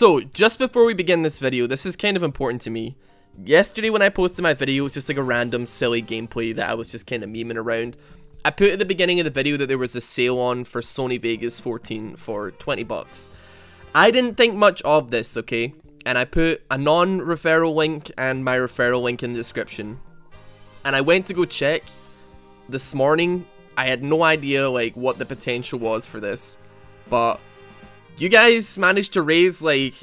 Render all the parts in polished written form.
So, just before we begin this video, this is kind of important to me. Yesterday when I posted my video, it was just like a random silly gameplay that I was just kind of memeing around. I put at the beginning of the video that there was a sale on for Sony Vegas 14 for 20 bucks. I didn't think much of this, okay? And I put a non-referral link and my referral link in the description. And I went to go check this morning. I had no idea like what the potential was for this. But you guys managed to raise like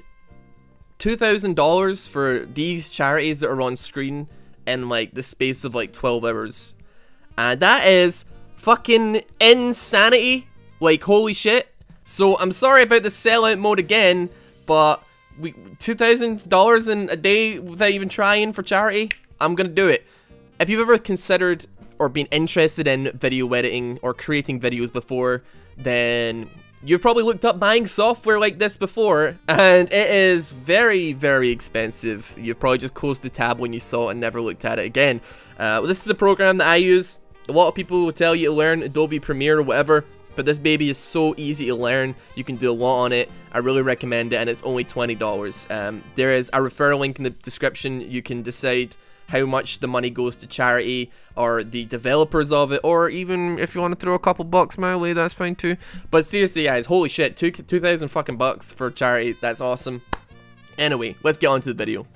$2,000 for these charities that are on screen in like the space of like 12 hours. And that is fucking insanity. Like, holy shit. So I'm sorry about the sellout mode again, but $2,000 in a day without even trying for charity, I'm gonna do it. If you've ever considered or been interested in video editing or creating videos before, then you've probably looked up buying software like this before, and it is very, very expensive. You've probably just closed the tab when you saw it and never looked at it again. This is a program that I use. A lot of people will tell you to learn Adobe Premiere or whatever, but this baby is so easy to learn. You can do a lot on it. I really recommend it, and it's only $20. There is a referral link in the description. You can decide how much the money goes to charity or the developers of it, or even if you want to throw a couple bucks my way, that's fine too. But seriously guys, holy shit, 2,000 fucking bucks for charity, that's awesome. Anyway, let's get on to the video.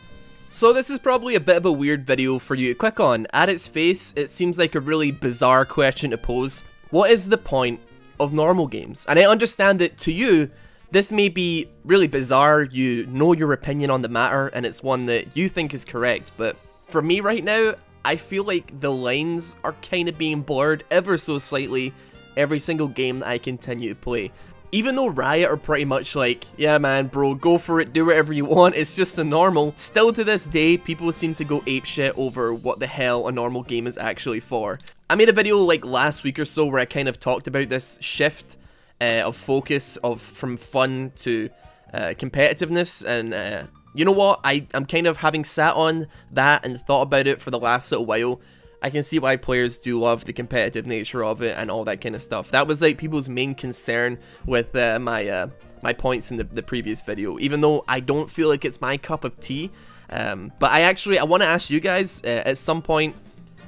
So this is probably a bit of a weird video for you to click on. At its face, it seems like a really bizarre question to pose. What is the point of normal games? And I understand that to you, this may be really bizarre, you know your opinion on the matter, and it's one that you think is correct, but for me right now, I feel like the lines are kind of being blurred ever so slightly every single game that I continue to play. Even though Riot are pretty much like, yeah man bro, go for it, do whatever you want, it's just a normal, still to this day, people seem to go apeshit over what the hell a normal game is actually for. I made a video like last week or so where I kind of talked about this shift of focus from fun to competitiveness, and you know what, I'm kind of having sat on that and thought about it for the last little while. I can see why players do love the competitive nature of it and all that kind of stuff. That was like people's main concern with my points in the previous video, even though I don't feel like it's my cup of tea. But I want to ask you guys at some point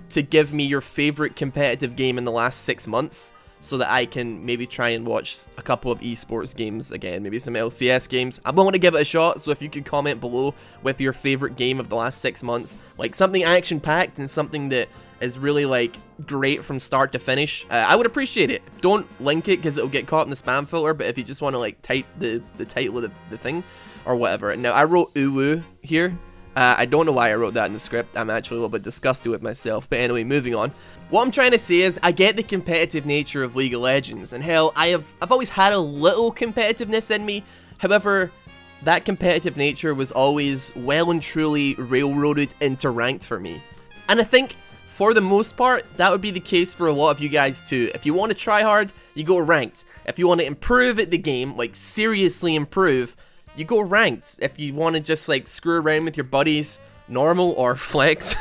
to give me your favorite competitive game in the last 6 months, so that I can maybe try and watch a couple of esports games again, maybe some LCS games. I'm willing to give it a shot, so if you could comment below with your favorite game of the last 6 months, like something action-packed and something that is really like great from start to finish, I would appreciate it. Don't link it because it'll get caught in the spam filter, but if you just want to like type the title of the thing or whatever. Now I wrote uwu here. I don't know why I wrote that in the script. I'm actually a little bit disgusted with myself. But anyway, moving on. What I'm trying to say is, I get the competitive nature of League of Legends, and hell, I've always had a little competitiveness in me. However, that competitive nature was always well and truly railroaded into ranked for me. And I think, for the most part, that would be the case for a lot of you guys too. If you want to try hard, you go ranked. If you want to improve at the game, like seriously improve, you go ranked. If you want to just like screw around with your buddies, normal or flex.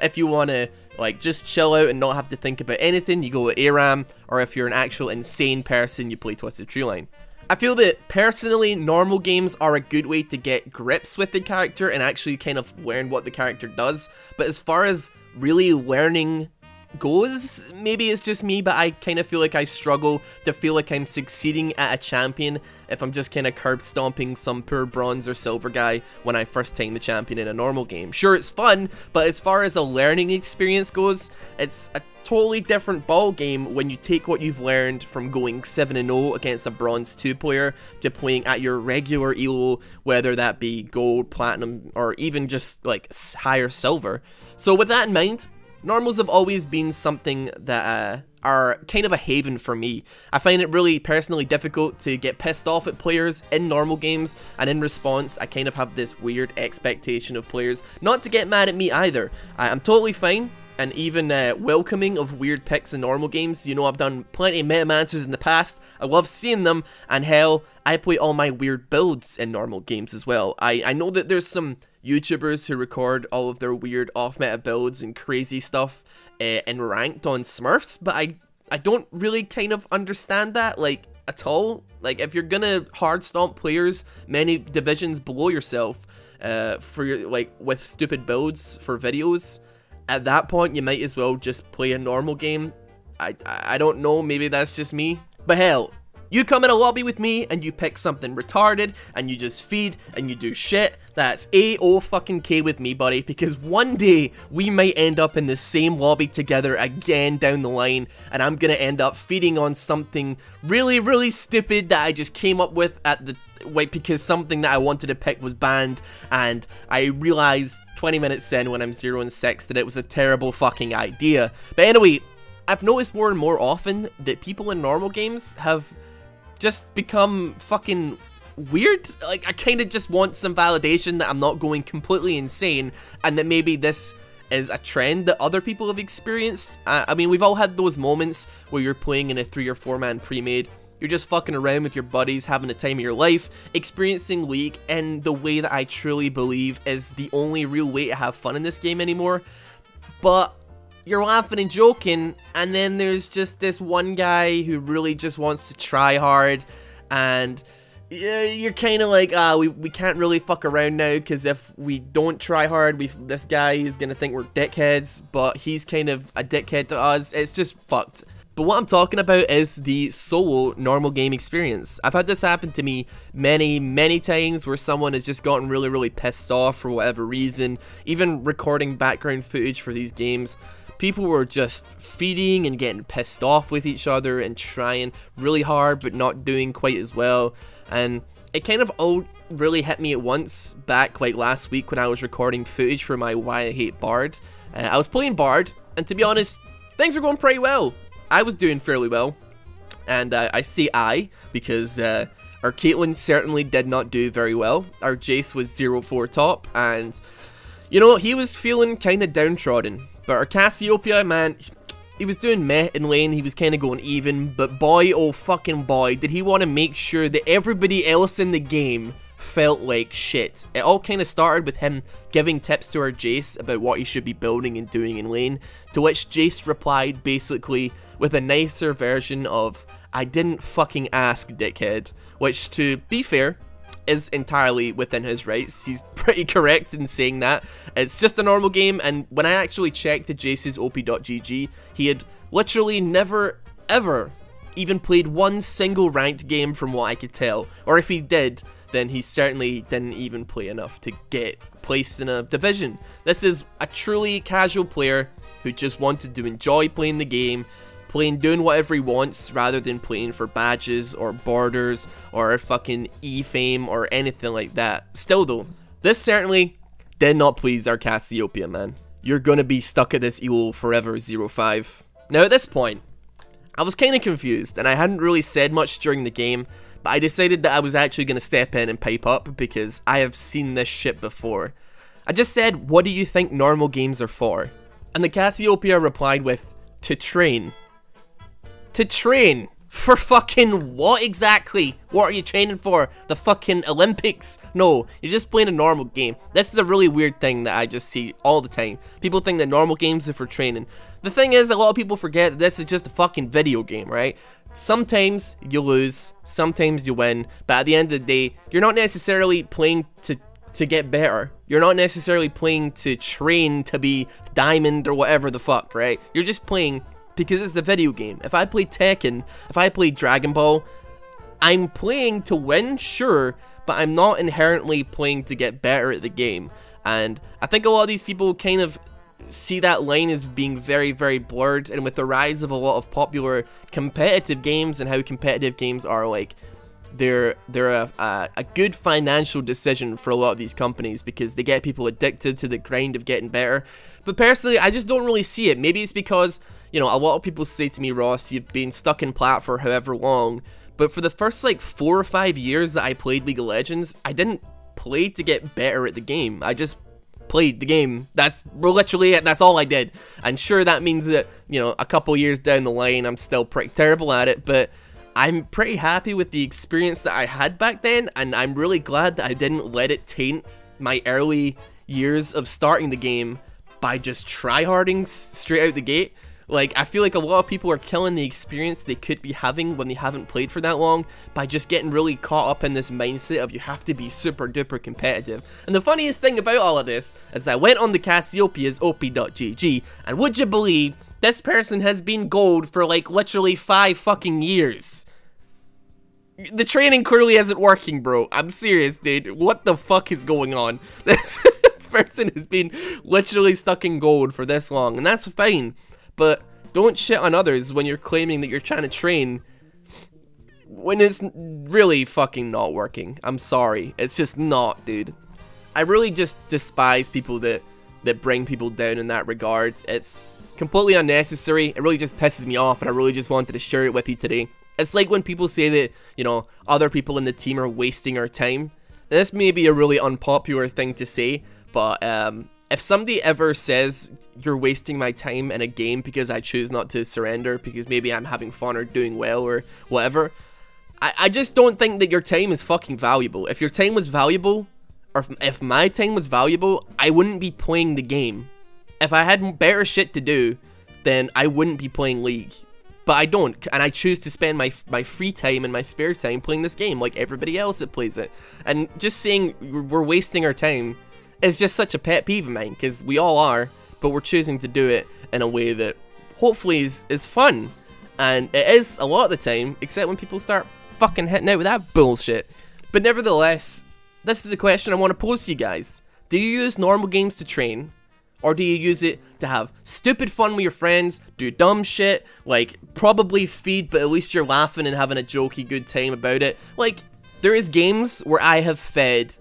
If you want to like just chill out and not have to think about anything, you go with ARAM. Or if you're an actual insane person, you play Twisted Treeline. I feel that personally, normal games are a good way to get grips with the character and actually kind of learn what the character does. But as far as really learning goes, maybe it's just me, but I kind of feel like I struggle to feel like I'm succeeding at a champion if I'm just kind of curb stomping some poor bronze or silver guy when I first time the champion in a normal game. Sure, it's fun, but as far as a learning experience goes, it's a totally different ball game when you take what you've learned from going 7-0 against a bronze 2 player to playing at your regular elo, whether that be gold, platinum, or even just like higher silver. So with that in mind, normals have always been something that are kind of a haven for me. I find it really personally difficult to get pissed off at players in normal games, and in response, I kind of have this weird expectation of players not to get mad at me either. I'm totally fine and even welcoming of weird picks in normal games. You know, I've done plenty of Metamancers in the past. I love seeing them, and hell, I play all my weird builds in normal games as well. I know that there's some YouTubers who record all of their weird off-meta builds and crazy stuff in ranked on Smurfs, but I don't really kind of understand that. Like, at all. Like, if you're gonna hard stomp players many divisions below yourself for your, like, with stupid builds for videos, at that point you might as well just play a normal game. I don't know, maybe that's just me, but hell, you come in a lobby with me and you pick something retarded and you just feed and you do shit, that's A-O-fucking-K with me, buddy, because one day we might end up in the same lobby together again down the line, and I'm gonna end up feeding on something really, really stupid that I just came up with at the, wait, because something that I wanted to pick was banned, and I realized 20 minutes in when I'm 0-6 that it was a terrible fucking idea. But anyway, I've noticed more and more often that people in normal games have just become fucking weird. Like, I kind of just want some validation that I'm not going completely insane, and that maybe this is a trend that other people have experienced. I mean, we've all had those moments where you're playing in a 3 or 4 man pre-made, you're just fucking around with your buddies, having the time of your life, experiencing League in the way that I truly believe is the only real way to have fun in this game anymore. But you're laughing and joking, and then there's just this one guy who really just wants to try hard, and you're kind of like, we can't really fuck around now, because if we don't try hard, this guy is gonna think we're dickheads, but he's kind of a dickhead to us. It's just fucked. But what I'm talking about is the solo normal game experience. I've had this happen to me many times, where someone has just gotten really pissed off for whatever reason. Even recording background footage for these games, people were just feeding and getting pissed off with each other and trying really hard but not doing quite as well. And it kind of all really hit me at once back like last week when I was recording footage for my Why I Hate Bard. I was playing Bard, and to be honest, things were going pretty well. I was doing fairly well, and I say I because our Caitlyn certainly did not do very well. Our Jace was 0-4 top, and you know, he was feeling kind of downtrodden. But our Cassiopeia, man, he was doing meh in lane, he was kind of going even, but boy, oh fucking boy, did he want to make sure that everybody else in the game felt like shit. It all kind of started with him giving tips to our Jace about what he should be building and doing in lane, to which Jace replied basically with a nicer version of, "I didn't fucking ask, dickhead," which, to be fair, is entirely within his rights. He's pretty correct in saying that. It's just a normal game, and when I actually checked the Jace's op.gg, he had literally never, ever even played one single ranked game from what I could tell. Or if he did, then he certainly didn't even play enough to get placed in a division. This is a truly casual player who just wanted to enjoy playing the game, doing whatever he wants, rather than playing for badges or borders or fucking E-fame or anything like that. Still though, this certainly did not please our Cassiopeia, man. You're gonna be stuck at this elo forever, 05. Now at this point, I was kinda confused, and I hadn't really said much during the game, but I decided that I was actually gonna step in and pipe up, because I have seen this shit before. I just said, "What do you think normal games are for?" And the Cassiopeia replied with, "To train." To train? For fucking what exactly? What are you training for? The fucking Olympics? No, you're just playing a normal game. This is a really weird thing that I just see all the time. People think that normal games are for training. The thing is, a lot of people forget that this is just a fucking video game, right? Sometimes you lose, sometimes you win, but at the end of the day, you're not necessarily playing to get better. You're not necessarily playing to train to be diamond or whatever the fuck, right? You're just playing because it's a video game. If I play Tekken, if I play Dragon Ball, I'm playing to win, sure, but I'm not inherently playing to get better at the game. And I think a lot of these people kind of see that line as being very blurred, and with the rise of a lot of popular competitive games and how competitive games are, like, they're a good financial decision for a lot of these companies, because they get people addicted to the grind of getting better. But personally, I just don't really see it. Maybe it's because, you know, a lot of people say to me, "Ross, you've been stuck in plat for however long," but for the first like 4 or 5 years that I played League of Legends, I didn't play to get better at the game. I just played the game. That's literally it. That's all I did. And sure, that means that, you know, a couple years down the line, I'm still pretty terrible at it, but I'm pretty happy with the experience that I had back then, and I'm really glad that I didn't let it taint my early years of starting the game by just tryharding straight out the gate. Like, I feel like a lot of people are killing the experience they could be having when they haven't played for that long by just getting really caught up in this mindset of you have to be super duper competitive. And the funniest thing about all of this is I went on the Cassiopeia's op.gg, and would you believe this person has been gold for like literally 5 fucking years. The training clearly isn't working, bro. I'm serious, dude. What the fuck is going on? This person has been literally stuck in gold for this long, and that's fine. But don't shit on others when you're claiming that you're trying to train when it's really fucking not working. I'm sorry. It's just not, dude. I really just despise people that bring people down in that regard. It's completely unnecessary. It really just pisses me off, and I really just wanted to share it with you today. It's like when people say that, you know, other people in the team are wasting our time. This may be a really unpopular thing to say, but if somebody ever says you're wasting my time in a game because I choose not to surrender because maybe I'm having fun or doing well or whatever, I just don't think that your time is fucking valuable. If your time was valuable, or if my time was valuable, I wouldn't be playing the game. If I had better shit to do, then I wouldn't be playing League. But I don't, and I choose to spend my free time and my spare time playing this game like everybody else that plays it. And just saying we're wasting our time is just such a pet peeve of mine, because we all are, but we're choosing to do it in a way that hopefully is fun. And it is a lot of the time, except when people start fucking hitting out with that bullshit. But nevertheless, this is a question I want to pose to you guys. Do you use normal games to train? Or do you use it to have stupid fun with your friends, do dumb shit, like probably feed, but at least you're laughing and having a jokey good time about it? Like, there is games where I have fed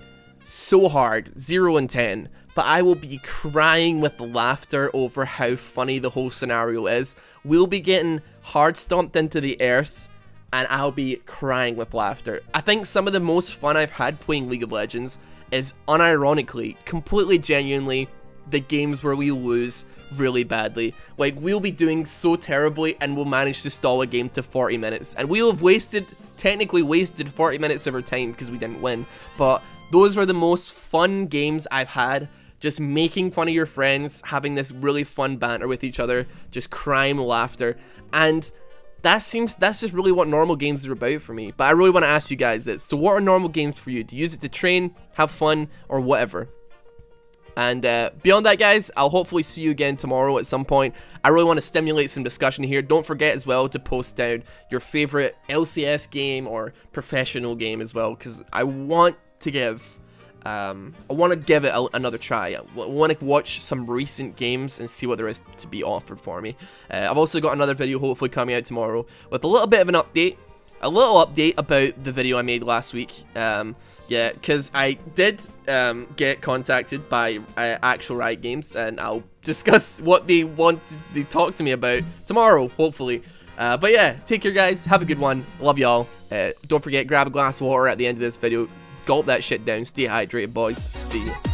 so hard, 0 and 10, but I will be crying with laughter over how funny the whole scenario is. We'll be getting hard stomped into the earth, and I'll be crying with laughter. I think some of the most fun I've had playing League of Legends is unironically, completely genuinely, the games where we lose really badly. Like, we'll be doing so terribly and we'll manage to stall a game to 40 minutes. And we'll have technically wasted 40 minutes of our time because we didn't win. But those were the most fun games I've had. Just making fun of your friends, having this really fun banter with each other, just crying laughter. And that's just really what normal games are about for me. But I really want to ask you guys this. So what are normal games for you? Do you use it to train, have fun, or whatever? And beyond that, guys, I'll hopefully see you again tomorrow at some point. I really want to stimulate some discussion here. Don't forget as well to post down your favorite LCS game or professional game as well, because I want to give it another try. I want to watch some recent games and see what there is to be offered for me. I've also got another video hopefully coming out tomorrow with a little bit of an update. A little update about the video I made last week. Yeah, because I did get contacted by actual Riot Games, and I'll discuss what they want to talk to me about tomorrow, hopefully. But yeah, take care, guys. Have a good one. Love y'all. Don't forget, grab a glass of water at the end of this video. Gulp that shit down. Stay hydrated, boys. See you.